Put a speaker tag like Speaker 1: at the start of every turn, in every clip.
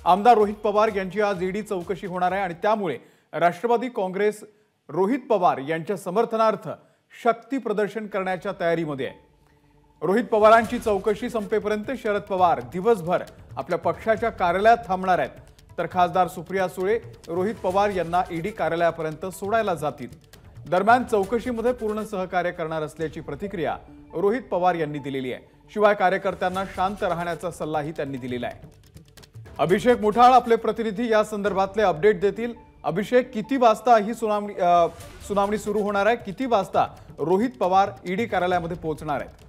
Speaker 1: आमदार रोहित पवार यांची आज ईडी चौकशी होणार आहे आणि त्यामुळे राष्ट्रवादी काँग्रेस रोहित पवार यांच्या समर्थनार्थ शक्ती प्रदर्शन करण्याच्या तयारीमध्ये आहे। रोहित पवारांची चौकशी संपेपर्यंत शरद पवार दिवसभर आपल्या पक्षाच्या कार्यालयात थांबणार आहेत, तर खासदार सुप्रिया सुळे रोहित पवार यांना ईडी कार्यालयापर्यंत सोडायला जातील। दरम्यान चौकशीमध्ये पूर्ण सहकार्य करणार असल्याची प्रतिक्रिया रोहित पवार यांनी दिलेली आहे। शिवाय कार्यकर्त्यांना शांत राहण्याचा सल्लाही त्यांनी दिलेला आहे। अभिषेक मुठाळ आपले प्रतिनिधी या संदर्भातले अपडेट देतील। अभिषेक, किती वाजता ही सुनावणी सुरू होणार आहे? किती वाजता रोहित पवार ईडी कार्यालयामध्ये पोहोचणार आहेत?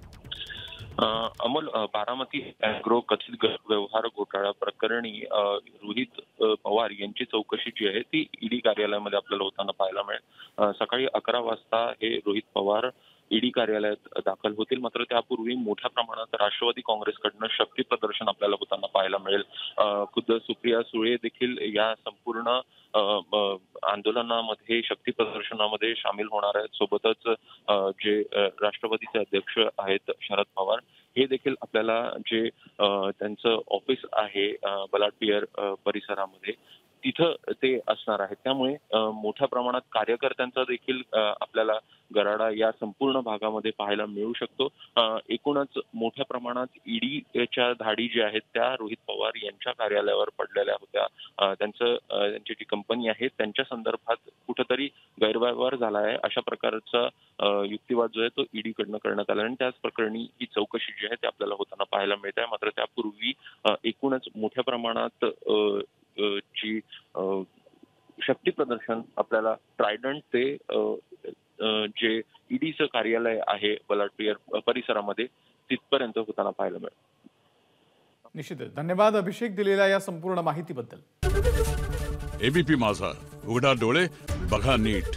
Speaker 2: अमोल, बारामती अॅग्रो कथित गैरव्यवहार घोटाळा प्रकरणी रोहित पवार यांची चौकशी जी आहे ती ईडी कार्यालयामध्ये आपल्याला होताना पाहायला मिळेल। सकाळी 11 वाजता हे रोहित पवार ईडी कार्यालयात दाखल होतील, मात्र त्यापूर्वी मोठ्या प्रमाणात राष्ट्रवादी काँग्रेसकडनं शक्ती प्रदर्शन आपल्याला होताना पाहायला मिळेल। खुद्द सुप्रिया सुळे देखील या संपूर्ण आंदोलनामध्ये शक्ती प्रदर्शनामध्ये सामील होणार आहेत। सोबतच जे राष्ट्रवादीचे अध्यक्ष आहेत शरद पवार हे देखील आपल्याला जे त्यांचं ऑफिस आहे बलाटपियर परिसरामध्ये तिथं ते असणार आहेत। त्यामुळे मोठ्या प्रमाणात कार्यकर्त्यांचा देखील आपल्याला गराडा या संपूर्ण भागामध्ये पाहायला मिळू शकतो। एकूणच मोठ्या प्रमाणात ईडीच्या धाडी ज्या आहेत त्या रोहित पवार यांच्या कार्यालयावर पडलेल्या होत्या। त्यांची जी कंपनी आहे त्यांच्या संदर्भात कुठेतरी गैरव्यवहार झाला आहे अशा प्रकारचा युक्तिवाद जो आहे तो ईडीकडनं करण्यात आला आणि त्याच प्रकरणी ही चौकशी जी आहे ते आपल्याला होताना पाहायला मिळत आहे। मात्र त्यापूर्वी एकूणच मोठ्या प्रमाणात जी शक्ती प्रदर्शन आपल्याला ट्रायडंट ते जे ईडीचं कार्यालय आहे बलाटपियर परिसरामध्ये तिथपर्यंत होताना पाहायला मिळेल।
Speaker 1: निश्चितच धन्यवाद अभिषेक दिलेल्या या संपूर्ण माहितीबद्दल।
Speaker 3: एबीपी माझा, उघडा डोळे बघा नीट।